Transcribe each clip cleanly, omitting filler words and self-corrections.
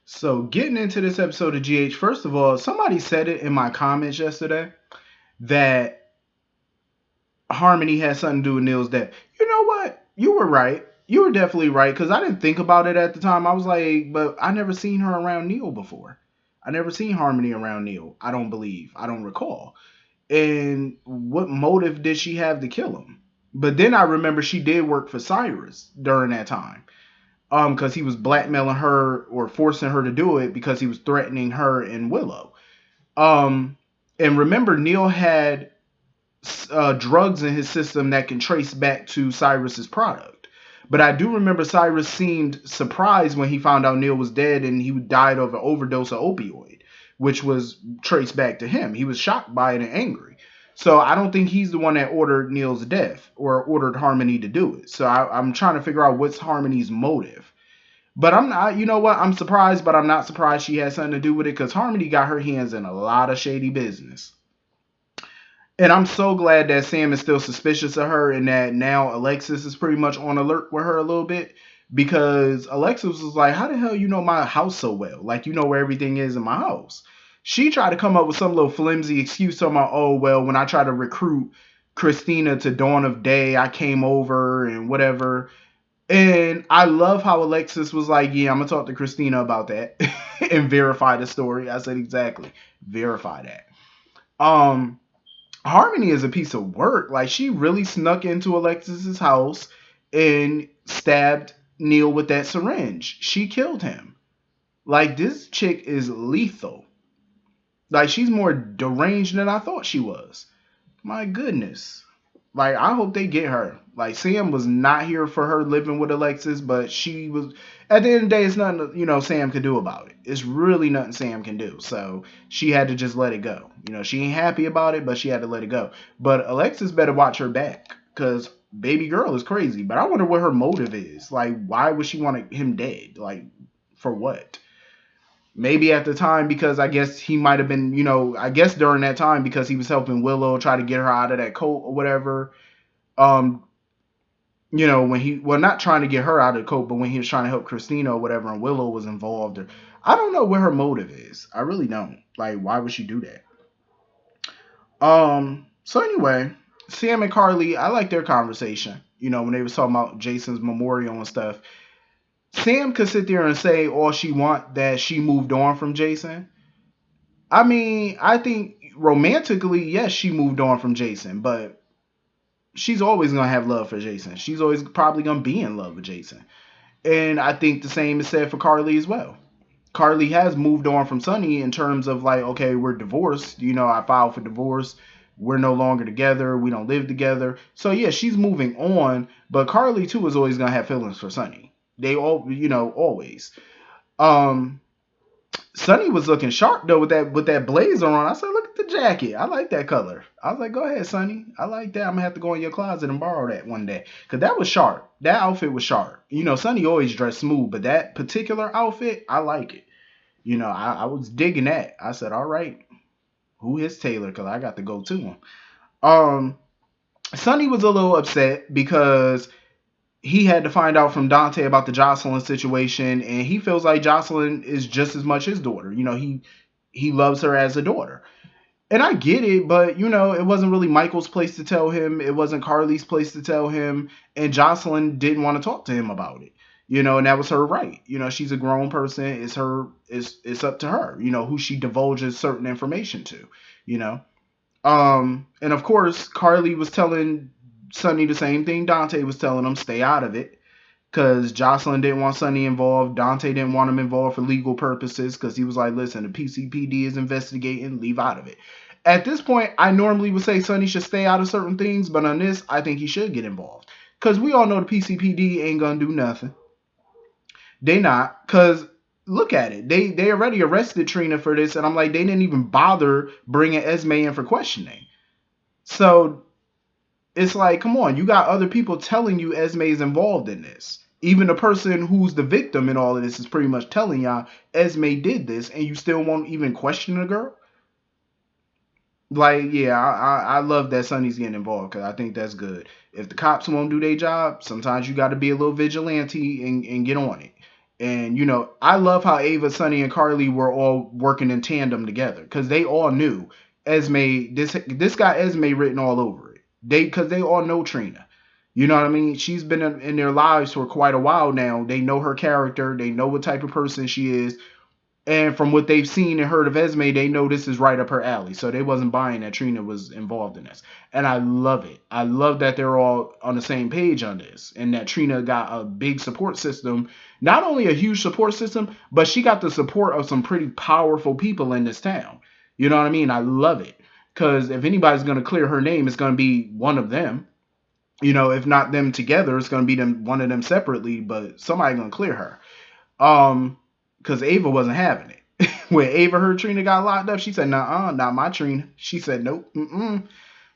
So, getting into this episode of GH, first of all, somebody said it in my comments yesterday that Harmony had something to do with Neil's death. You know what? You were right. You were definitely right because I didn't think about it at the time. I was like, but I never seen her around Neil before. I never seen Harmony around Neil. I don't believe. I don't recall. And what motive did she have to kill him? But then I remember she did work for Cyrus during that time. Because he was blackmailing her or forcing her to do it because he was threatening her and Willow. Um, and remember, Neil had drugs in his system that can trace back to Cyrus's product. But I do remember Cyrus seemed surprised when he found out Neil was dead and he died of an overdose of opioid, which was traced back to him. He was shocked by it and angry. So I don't think he's the one that ordered Neil's death or ordered Harmony to do it. So I'm trying to figure out what's Harmony's motive. But I'm not, you know what? I'm surprised, but I'm not surprised she had something to do with it because Harmony got her hands in a lot of shady business. And I'm so glad that Sam is still suspicious of her and that now Alexis is pretty much on alert with her a little bit because Alexis was like, how the hell you know my house so well? Like, you know where everything is in my house. She tried to come up with some little flimsy excuse talking about, oh, well, when I tried to recruit Christina to Dawn of Day, I came over and whatever. And I love how Alexis was like, yeah, I'm going to talk to Christina about that and verify the story. I said, exactly. Verify that. Um, Harmony is a piece of work. Like she really snuck into Alexis's house and stabbed Neil with that syringe. She killed him. Like this chick is lethal. Like she's more deranged than I thought she was. My goodness. Like I hope they get her. Like Sam was not here for her living with Alexis, but she was. At the end of the day, it's nothing Sam could do about it. It's really nothing Sam can do. So she had to just let it go. She ain't happy about it, but she had to let it go. But Alexis better watch her back, cause baby girl is crazy. But I wonder what her motive is. Like, why would she want him dead? Like, for what? Maybe at the time because I guess he might have been, I guess during that time because he was helping Willow try to get her out of that cult or whatever. Um, when he well not trying to get her out of the cult, but when he was trying to help Christina or whatever, and Willow was involved, or I don't know what her motive is. I really don't. Like, why would she do that? So anyway, Sam and Carly, I like their conversation. When they was talking about Jason's memorial and stuff. Sam could sit there and say all she want that she moved on from Jason. I mean, I think romantically, yes, she moved on from Jason, but she's always gonna have love for Jason. She's always probably gonna be in love with Jason. And I think the same is said for Carly as well. Carly has moved on from Sonny in terms of like, okay, we're divorced. I filed for divorce. We're no longer together. We don't live together. So yeah, she's moving on. But Carly too is always gonna have feelings for Sonny. They all, always. Um, Sonny was looking sharp though with that blazer on. I said, look at the jacket. I like that color. I was like, go ahead, Sonny. I like that. I'm gonna have to go in your closet and borrow that one day. Cause that was sharp. That outfit was sharp. Sonny always dressed smooth, but that particular outfit, I like it. I was digging that. I said, all right, who is Taylor? Cause I got to go to him. Um, Sonny was a little upset because he had to find out from Dante about the Jocelyn situation, and he feels like Jocelyn is just as much his daughter. He loves her as a daughter. And I get it, but it wasn't really Michael's place to tell him. It wasn't Carly's place to tell him, and Jocelyn didn't want to talk to him about it. And that was her right. She's a grown person. It's up to her. Who she divulges certain information to. You know. And of course, Carly was telling Sonny the same thing Dante was telling him, stay out of it. Because Jocelyn didn't want Sonny involved. Dante didn't want him involved for legal purposes because he was like, listen, the PCPD is investigating, leave out of it. At this point, I normally would say Sonny should stay out of certain things, but on this, I think he should get involved. Because we all know the PCPD ain't going to do nothing. They not. Because look at it. They already arrested Trina for this, and I'm like, they didn't even bother bringing Esme in for questioning. So it's like, come on, you got other people telling you Esme is involved in this. Even the person who's the victim in all of this is pretty much telling y'all Esme did this, and you still won't even question the girl. Like, yeah, I love that Sonny's getting involved because I think that's good. If the cops won't do their job, sometimes you got to be a little vigilante and get on it. And I love how Ava, Sunny, and Carly were all working in tandem together because they all knew Esme. This got Esme written all over it. Because they all know Trina. You know what I mean? She's been in their lives for quite a while now. They know her character. They know what type of person she is. And from what they've seen and heard of Esme, they know this is right up her alley. So they wasn't buying that Trina was involved in this. And I love it. I love that they're all on the same page on this. And that Trina got a big support system. Not only a huge support system, but she got the support of some pretty powerful people in this town. You know what I mean? I love it. Because if anybody's going to clear her name, it's going to be one of them. If not them together, it's going to be one of them separately, but somebody going to clear her. Because Ava wasn't having it. When Ava heard Trina got locked up, she said, "Nah, not my Trina." She said, "Nope, mm-mm."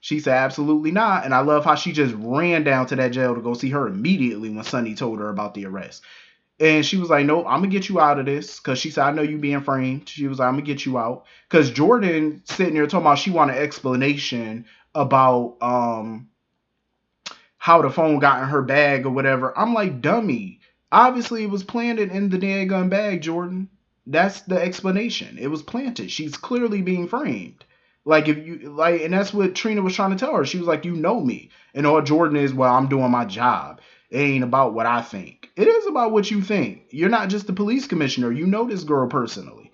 She said, "Absolutely not." And I love how she just ran down to that jail to go see her immediately when Sonny told her about the arrest. And she was like, "Nope, I'm gonna get you out of this." Because she said, "I know you being framed." She was like, "I'm gonna get you out." Because Jordan sitting there talking about she want an explanation about how the phone got in her bag or whatever. I'm like, dummy. Obviously, it was planted in the daggone bag, Jordan. That's the explanation. It was planted. She's clearly being framed. Like if you like, and that's what Trina was trying to tell her. She was like, "You know me," and all Jordan is, "Well, I'm doing my job. It ain't about what I think. It is about what you think. You're not just the police commissioner. You know this girl personally."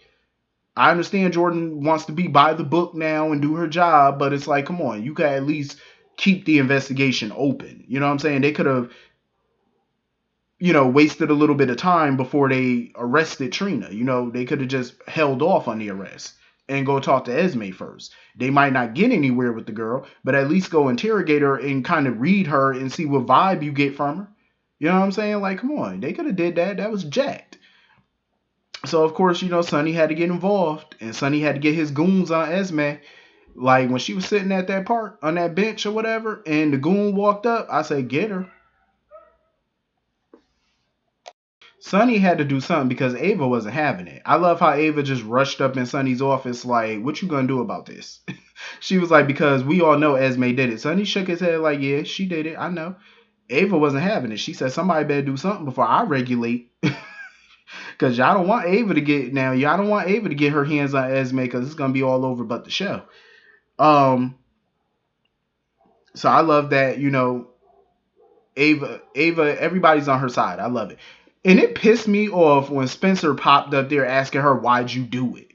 I understand Jordan wants to be by the book now and do her job, but it's like, come on, you could at least keep the investigation open. You know what I'm saying? They could have, wasted a little bit of time before they arrested Trina. They could have just held off on the arrest and go talk to Esme first. They might not get anywhere with the girl, but at least go interrogate her and kind of read her and see what vibe you get from her. You know what I'm saying? Like, come on, they could have did that. That was jacked. So of course, Sonny had to get involved, and Sonny had to get his goons on Esme. Like when she was sitting at that park on that bench or whatever, and the goon walked up, I said, "Get her." Sonny had to do something because Ava wasn't having it. I love how Ava just rushed up in Sonny's office like, "What you gonna do about this?" She was like, "Because we all know Esme did it." Sonny shook his head like, "Yeah, she did it. I know." Ava wasn't having it. She said, "Somebody better do something before I regulate." Because y'all don't want Ava to get now. Y'all don't want Ava to get her hands on Esme because it's gonna be all over but the show. Um, so I love that, Ava, everybody's on her side. I love it. And it pissed me off when Spencer popped up there asking her, "Why'd you do it?"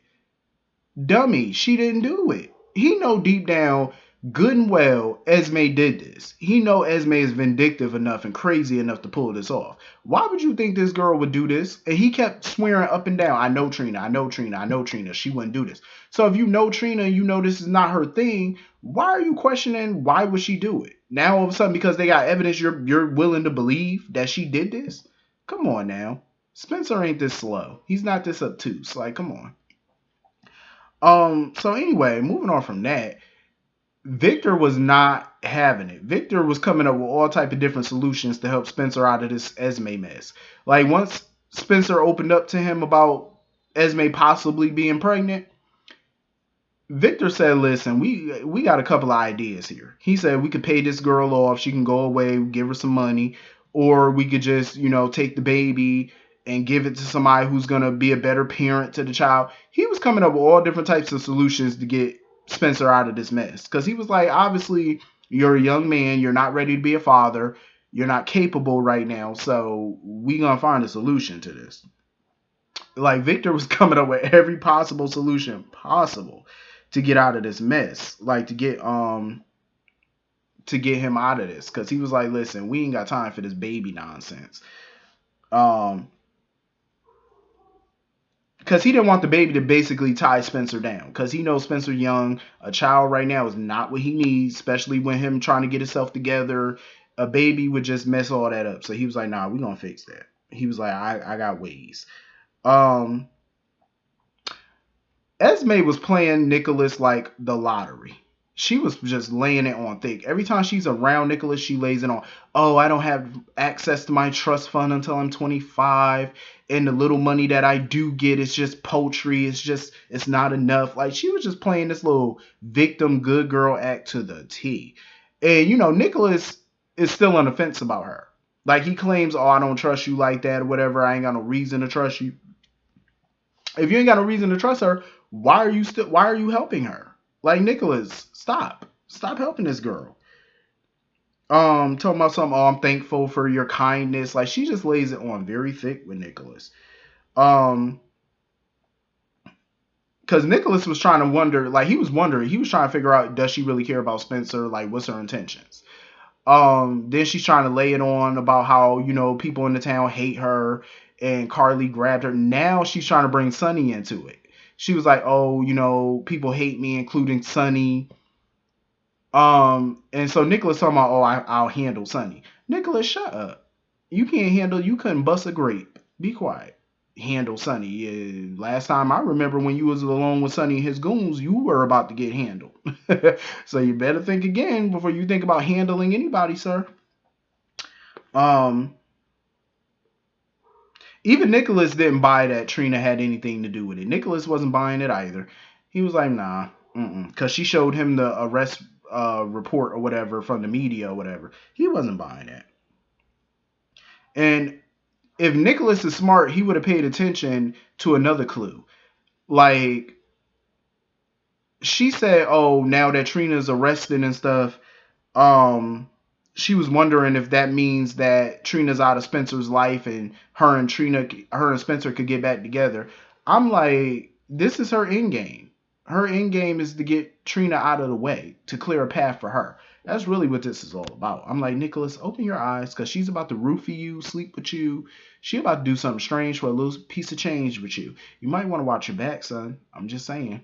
Dummy, she didn't do it. He know deep down, good and well, Esme did this. He know Esme is vindictive enough and crazy enough to pull this off. Why would you think this girl would do this? And he kept swearing up and down, "I know Trina, I know Trina, I know Trina. She wouldn't do this." So if you know Trina and you know this is not her thing, why are you questioning why would she do it? Now all of a sudden because they got evidence you're willing to believe that she did this? Come on now. Spencer ain't this slow. He's not this obtuse. Like, come on. So anyway, moving on from that, Victor was not having it. Victor was coming up with all type of different solutions to help Spencer out of this Esme mess. Like once Spencer opened up to him about Esme possibly being pregnant, Victor said, "Listen, we got a couple of ideas here." He said we could pay this girl off, she can go away, give her some money, or we could just, take the baby and give it to somebody who's gonna be a better parent to the child. He was coming up with all different types of solutions to get Spencer out of this mess. Because he was like, obviously, you're a young man, you're not ready to be a father, you're not capable right now, so we gonna find a solution to this. Like Victor was coming up with every possible solution possible to get out of this mess. Like to get him out of this. Because he was like, "Listen, we ain't got time for this baby nonsense." Um because he didn't want the baby to basically tie Spencer down. Because he knows Spencer young, a child right now is not what he needs, especially when him trying to get himself together. A baby would just mess all that up. So he was like, "Nah, we gonna fix that." He was like, I got ways. Um Esme was playing Nicholas like the lottery. She was just laying it on thick. Every time she's around Nicholas, she lays it on. "Oh, I don't have access to my trust fund until I'm 25. And the little money that I do get is just poultry. It's not enough." Like she was just playing this little victim good girl act to the T. And Nicholas is still on the fence about her. Like he claims, oh, I don't trust you like that or whatever. I ain't got no reason to trust you. If you ain't got no reason to trust her, why are you helping her? Like Nicholas, stop helping this girl. Talking about something. Oh, I'm thankful for your kindness. Like she just lays it on very thick with Nicholas. Um, because Nicholas was trying to wonder, like he was wondering, he was trying to figure out, does she really care about Spencer? Like, what's her intentions? Then she's trying to lay it on about how, people in the town hate her and Carly grabbed her. Now she's trying to bring Sonny into it. She was like, oh, people hate me, including Sonny. And so Nicholas talking about, oh, I'll handle Sonny. Nicholas, shut up. You couldn't bust a grape. Be quiet. Handle Sonny. Yeah, last time I remember when you was alone with Sonny and his goons, you were about to get handled. So you better think again before you think about handling anybody, sir. Um, Even Nicholas didn't buy that Trina had anything to do with it. Nicholas wasn't buying it either. He was like, nah, because she showed him the arrest report or whatever from the media or whatever. He wasn't buying that. And if Nicholas is smart, he would have paid attention to another clue. Like she said, oh, now that Trina's arrested and stuff, um she was wondering if that means that Trina's out of Spencer's life and her and Spencer could get back together. I'm like, this is her end game. Her end game is to get Trina out of the way, to clear a path for her. That's really what this is all about. I'm like, Nicholas, open your eyes, because she's about to roofie you, sleep with you. She about to do something strange for a little piece of change with you. You might want to watch your back, son. I'm just saying.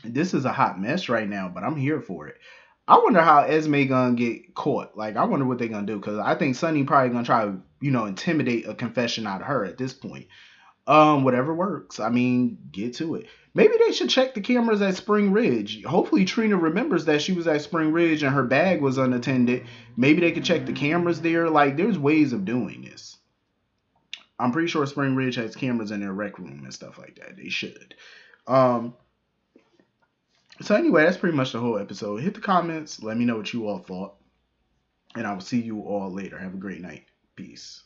This is a hot mess right now, but I'm here for it. I wonder how Esme gonna get caught. Like, I wonder what they're gonna do, because I think Sonny probably gonna try to, intimidate a confession out of her at this point. Whatever works. I mean, get to it. Maybe they should check the cameras at Spring Ridge. Hopefully Trina remembers that she was at Spring Ridge and her bag was unattended. Maybe they could check the cameras there. Like, there's ways of doing this. I'm pretty sure Spring Ridge has cameras in their rec room and stuff like that. They should. Um, So anyway, that's pretty much the whole episode. Hit the comments. Let me know what you all thought. And I will see you all later. Have a great night. Peace.